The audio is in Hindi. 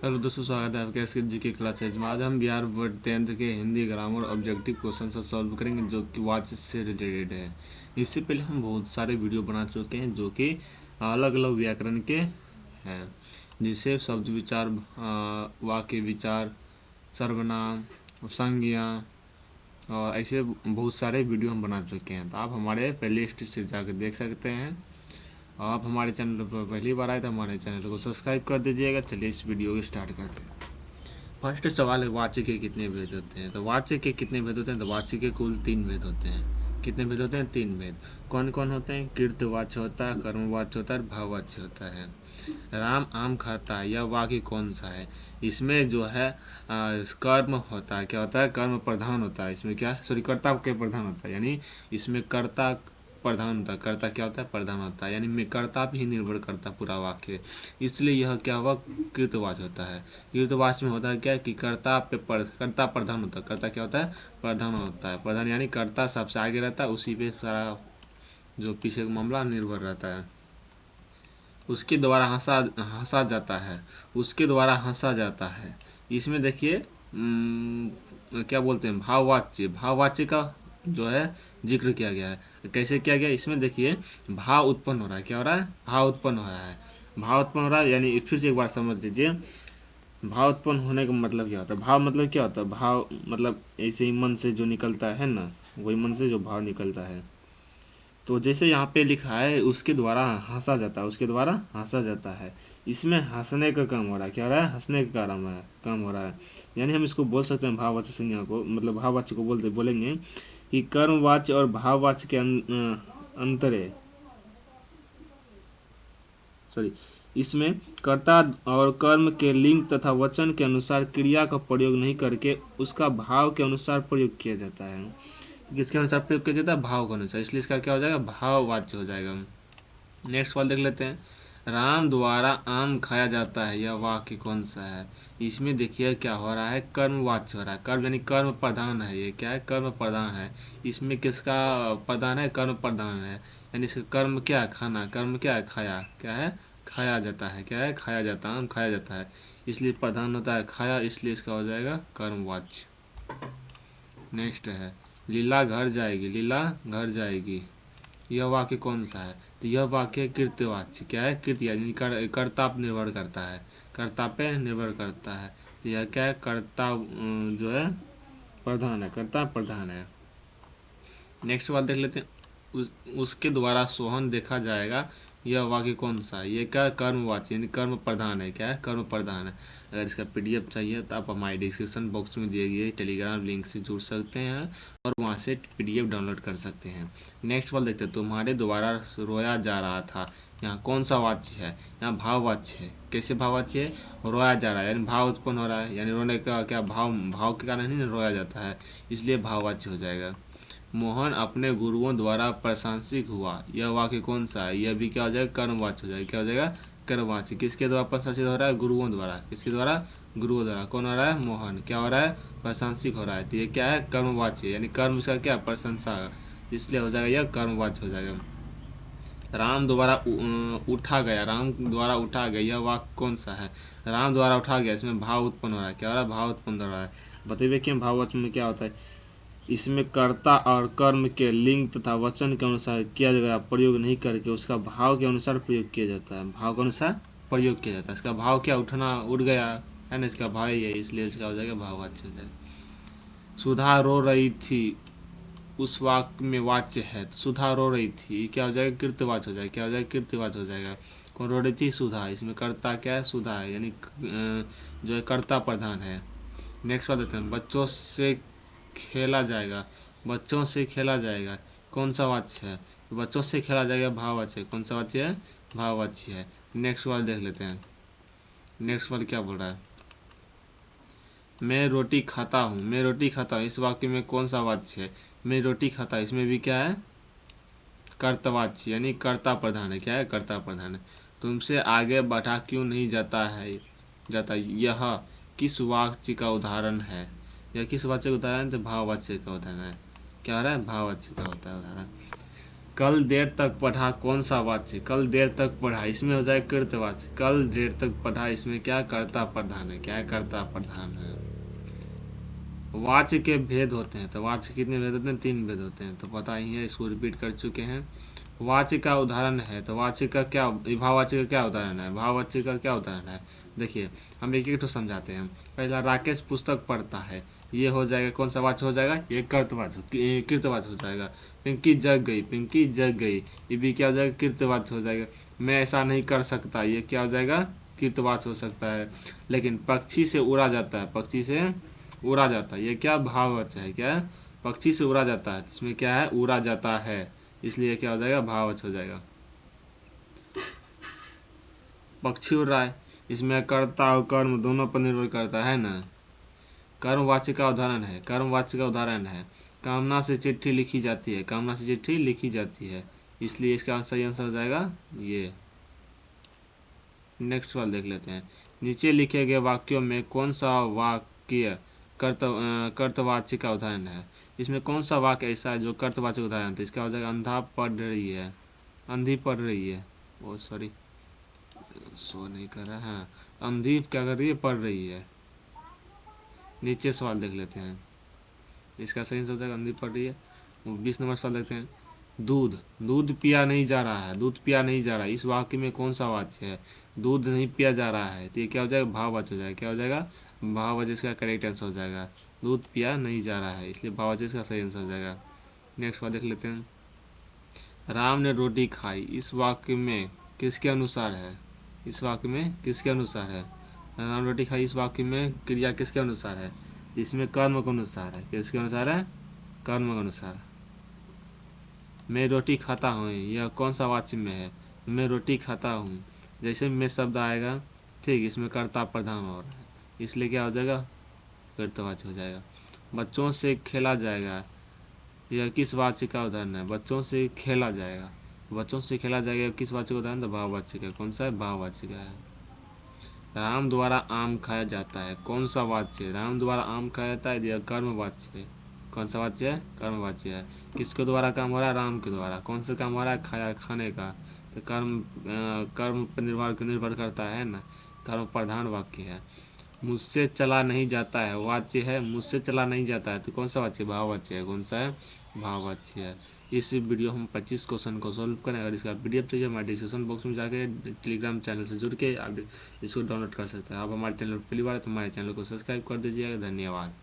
हेलो दोस्तों, स्वागत है आपके एसके जी के क्लास में। आज हम बिहार बोर्ड 10th के हिंदी ग्रामर ऑब्जेक्टिव क्वेश्चन से सॉल्व करेंगे जो कि वाच से रिलेटेड है। इससे पहले हम बहुत सारे वीडियो बना चुके हैं जो कि अलग अलग व्याकरण के हैं, जिसे शब्द विचार, वाक्य विचार, सर्वनाम, संज्ञा और ऐसे बहुत सारे वीडियो हम बना चुके हैं। तो आप हमारे प्ले लिस्ट से जाकर देख सकते हैं। आप हमारे चैनल पर पहली बार आए तो हमारे चैनल को सब्सक्राइब कर दीजिएगा। चलिए इस वीडियो को स्टार्ट करते हैं। फर्स्ट सवाल है, वाच्य के कितने भेद होते हैं। तो वाच्य के कितने भेद होते हैं? तो वाच्य के कुल 3 भेद होते हैं। कितने भेद होते हैं? 3 भेद। कौन कौन होते हैं? कृतवाच्य होता है, कर्मवाच्य होता है, भाववाच्य होता है। राम आम खाता है, यह वाक्य कौन सा है? इसमें जो है कर्म होता है। क्या होता है? कर्म प्रधान होता है। इसमें क्या, सॉरी, कर्ता के प्रधान होता है, यानी इसमें कर्ता प्रधान होता है। कर्ता क्या होता है? प्रधान होता है, यानी कर्ता पे ही निर्भर करता है पूरा वाक्य। इसलिए यह क्या हुआ? कृतवाच्य होता है। कृतवाच्य में होता है क्या कि कर्ता पे कर्ता प्रधान होता है। कर्ता क्या होता है? प्रधान होता है। प्रधान यानी कर्ता सबसे आगे रहता है, उसी पे सारा जो पीछे का मामला निर्भर रहता है। उसके द्वारा हंसा जाता है। उसके द्वारा हंसा जाता है। इसमें देखिए क्या बोलते हैं, भाववाच्य। भाववाच्य का जो है जिक्र किया गया है। कैसे किया गया? इसमें देखिए भाव उत्पन्न हो रहा है। क्या हो रहा है? भाव उत्पन्न हो रहा है। भाव उत्पन्न हो रहा है, यानी फिर से एक बार समझ लीजिए। भाव उत्पन्न होने का मतलब क्या होता है? भाव मतलब क्या होता है? भाव मतलब ऐसे ही मन से जो निकलता है ना, वही मन से जो भाव निकलता है। तो जैसे यहाँ पे लिखा है, उसके द्वारा हंसा जाता है। उसके द्वारा हंसा जाता है। इसमें हंसने का काम हो रहा है। क्या हो रहा है? हंसने का काम हो रहा है। यानी हम इसको बोल सकते हैं, भाववाच्य संज्ञा को, मतलब भाववाच्य को बोलेंगे कि कर्मवाच्य और भाववाच्य के अंतरे, सॉरी, इसमें कर्ता और कर्म के लिंग तथा वचन के अनुसार क्रिया का प्रयोग नहीं करके उसका भाव के अनुसार प्रयोग किया जाता है। किसके अनुसार प्रयोग किया जाता है? भाव के अनुसार। इसलिए इसका क्या हो जाएगा? भाववाच्य हो जाएगा। नेक्स्ट सवाल देख लेते हैं। राम द्वारा आम खाया जाता है, यह वाक्य कौन सा है? इसमें देखिए क्या हो रहा है? कर्मवाच्य हो रहा है। कर्म यानी कर्म प्रधान है। ये क्या है? कर्म प्रधान है। इसमें किसका प्रधान है? कर्म प्रधान है। यानी इसका कर्म क्या है? खाना। कर्म क्या है? खाया। क्या है? खाया जाता है। क्या है? खाया जाता है, आम खाया जाता है। इसलिए प्रधान होता है खाया, इसलिए इसका हो जाएगा कर्मवाच्य। नेक्स्ट है, लीला घर जाएगी। लीला घर जाएगी, यह वाक्य कौन सा है? तो यह वाक्य कृत्यवाच्य। क्या है? कृत्य यानी कर्ता पे निर्भर करता है। कर्ता पे निर्भर करता है। तो यह क्या है? कर्ता जो है प्रधान है। कर्ता प्रधान है। नेक्स्ट बात देख लेते हैं। उसके द्वारा सोहन देखा जाएगा, यह वाक्य कौन सा है? ये क्या? कर्मवाच्य यानी कर्म प्रधान है। क्या है? कर्म प्रधान है। अगर इसका पीडीएफ चाहिए तो आप हमारे डिस्क्रिप्शन बॉक्स में दिए गए टेलीग्राम लिंक से जुड़ सकते हैं और वहाँ से पीडीएफ डाउनलोड कर सकते हैं। नेक्स्ट वाला देखते हैं। तुम्हारे द्वारा रोया जा रहा था, यहाँ कौन सा वाच्य है? यहाँ भाववाच्य है। कैसे भाववाच्य है? रोया जा रहा है, यानी भाव उत्पन्न हो रहा है, यानी रोने का क्या भाव, भाव के कारण ही रोया जाता है, इसलिए भाववाच्य हो जाएगा। मोहन अपने गुरुओं द्वारा प्रशंसित हुआ, यह वाक्य कौन सा है? यह भी क्या हो जाएगा? कर्मवाच्य हो जाएगा। क्या हो जाएगा? कर्मवाच्य। किसके द्वारा प्रशंसित हो रहा है? गुरुओं द्वारा। किसके द्वारा? गुरुओं द्वारा। कौन हो रहा है? मोहन। क्या हो रहा है? प्रशंसित हो रहा है। तो ये क्या है? कर्मवाच्य, यानी कर्म इसका क्या? प्रशंसा, इसलिए हो जाएगा यह कर्मवाच्य हो जाएगा। राम द्वारा उठा गया। राम द्वारा उठा गया, यह वाक्य कौन सा है? राम द्वारा उठा गया, इसमें भाव उत्पन्न हो रहा है। क्या हो रहा है? भाव उत्पन्न हो रहा है। बताइए कि भाववाच्य में क्या होता है? इसमें कर्ता और कर्म के लिंग तथा वचन के अनुसार किया गया प्रयोग नहीं करके उसका भाव के अनुसार प्रयोग किया जाता है। भाव के अनुसार प्रयोग किया जाता है। इसका भाव क्या? उठना, उठ गया है ना, इसका भाव ही है, इसलिए इसका हो जाएगा भाववाच्य हो जाएगा। सुधा रो रही थी, उस वाक्य में वाच्य है। तो सुधा रो रही थी, क्या हो जाएगा? कृत्यवाच्य हो जाएगा। क्या हो जाएगा? कृत्यवाच्य हो जाएगा। कौन रो रही थी? सुधा। इसमें कर्ता क्या है? सुधा है, यानी जो है कर्ता प्रधान है। नेक्स्ट बात देखते हैं। बच्चों से खेला जाएगा। बच्चों से खेला जाएगा, कौन सा वाच्य है? तो बच्चों से खेला जाएगा, भाववाच्य है। कौन सा वाच्य है? भाववाच्य है। नेक्स्ट वाला देख लेते हैं। नेक्स्ट वाला क्या बोल रहा है? मैं रोटी खाता हूँ। मैं रोटी खाता हूँ, इस वाक्य में कौन सा वाच्य है? मैं रोटी खाता, इसमें भी क्या है? कर्तवाच्य, यानी कर्ता प्रधान है। क्या है? कर्ता प्रधान है। तुमसे आगे बढ़ा क्यों नहीं जाता है? यह किस वाक्य का उदाहरण है? यह किस वाच्य का उदाहरण है? तो भाववाच्य का उदाहरण है। क्या हो रहा है? भाववाच्य का होता है उदाहरण। कल देर तक पढ़ा कौन सा वाच्य, कल देर तक पढ़ा, इसमें हो जाएगा कृतवाच्य। कल देर तक पढ़ा, इसमें क्या कर्ता प्रधान है, क्या कर्ता प्रधान है। वाच्य के भेद होते हैं, तो वाच्य कितने भेद होते हैं, 3 भेद होते हैं, तो पता ही है, इसको रिपीट कर चुके हैं। वाच्य का उदाहरण है, तो वाच्य का क्या, भाववाच्य का क्या उदाहरण है, भाववाच्य का क्या उदाहरण है। देखिए हम एक एक तो समझाते हैं। पहला, राकेश पुस्तक पढ़ता है, ये हो जाएगा कौन सा वाच्य हो जाएगा, ये कृतवाच्य कृतवाच्य हो जाएगा। पिंकी जग गई, पिंकी जग गई, ये भी क्या हो जाएगा, कृतवाच्य हो जाएगा। मैं ऐसा नहीं कर सकता, ये क्या हो जाएगा, कृतवाच्य हो सकता है। लेकिन पक्षी से उड़ा जाता है, पक्षी से उड़ा जाता है, ये क्या भाववाच्य है, क्या है, पक्षी से उड़ा जाता है, इसमें क्या है, उड़ा जाता है, इसलिए क्या हो जाएगा, भाववाच्य हो जाएगा। पक्षी उड़ रहा है, इसमें कर्ता और कर्म दोनों पर निर्भर करता है ना। कर्मवाच्य का उदाहरण है, कर्मवाच्य का उदाहरण है, कामना से चिट्ठी लिखी जाती है, कामना से चिट्ठी लिखी जाती है, इसलिए इसका सही आंसर हो जाएगा ये। नेक्स्ट सवाल देख लेते हैं। नीचे लिखे गए वाक्यों में कौन सा वाक्य कर्तवाच्य का उदाहरण है। इसमें कौन सा वाक्य ऐसा है जो कर्तवाच्य का उदाहरण है, इसका हो जाएगा अंधा पढ़ रही है, अंधी पढ़ रही है, ओ सॉरी शो नहीं कर रहा है, अंधी क्या कर रही है, पढ़ रही है। नीचे सवाल देख लेते हैं, इसका सही आंसर हो जाएगा अंधी पढ़ रही है। 20 नंबर सवाल देखते हैं। दूध, दूध पिया नहीं जा रहा है, दूध पिया नहीं जा रहा है, इस वाक्य में कौन सा वाच्य है, दूध नहीं पिया जा रहा है, तो ये क्या हो जाएगा, भाववाच्य हो जाएगा, क्या हो जाएगा, भाववाच्य, इसका करेक्ट आंसर हो जाएगा। दूध पिया नहीं जा रहा है, इसलिए भाववाच्य इसका सही आंसर हो जाएगा। नेक्स्ट बात देख लेते हैं। राम ने रोटी खाई, इस वाक्य में किसके अनुसार है, इस वाक्य में किसके अनुसार है, राम रोटी खाई, इस वाक्य में क्रिया किसके अनुसार है, इसमें कर्म के अनुसार है, किसके अनुसार है, कर्म के अनुसार। मैं रोटी खाता हूँ, यह कौन सा वाच्य में है, मैं रोटी खाता हूँ, जैसे में शब्द आएगा, ठीक, इसमें कर्ता प्रधान और है, इसलिए क्या हो जाएगा, कर्तवाच्य हो जाएगा। बच्चों से खेला जाएगा, यह किस वाच्य का उदाहरण है, बच्चों से खेला जाएगा, बच्चों से खेला जाएगा किस वाच्य का उदाहरण, तो भाववाच्य का, कौन सा है, भाववाच्य का है। राम द्वारा आम खाया जाता है, कौन सा वाच्य, राम द्वारा आम खाया जाता है, यह कर्मवाच्य है, कौन सा वाच्य है, कर्मवाच्य है। किसके द्वारा काम हो रहा है, राम के द्वारा, कौन सा काम हो रहा है, खाया, खाने का, तो कर्म पर निर्भर करता है ना, कर्म प्रधान वाक्य है। मुझसे चला नहीं जाता है, वाच्य है, मुझसे चला नहीं जाता है, तो कौन सा वाच्य, भाववाच्य है, कौन सा है, भाववाच्य है। इस वीडियो हम 25 क्वेश्चन को सॉल्व करें, अगर इसका पीडीएफ चाहिए हमारे डिस्क्रिप्शन बॉक्स में जाके टेलीग्राम चैनल से जुड़ के आप इसको डाउनलोड कर सकते हैं। आप हमारे चैनल पर पहली बार है तो हमारे चैनल को सब्सक्राइब कर दीजिएगा। धन्यवाद।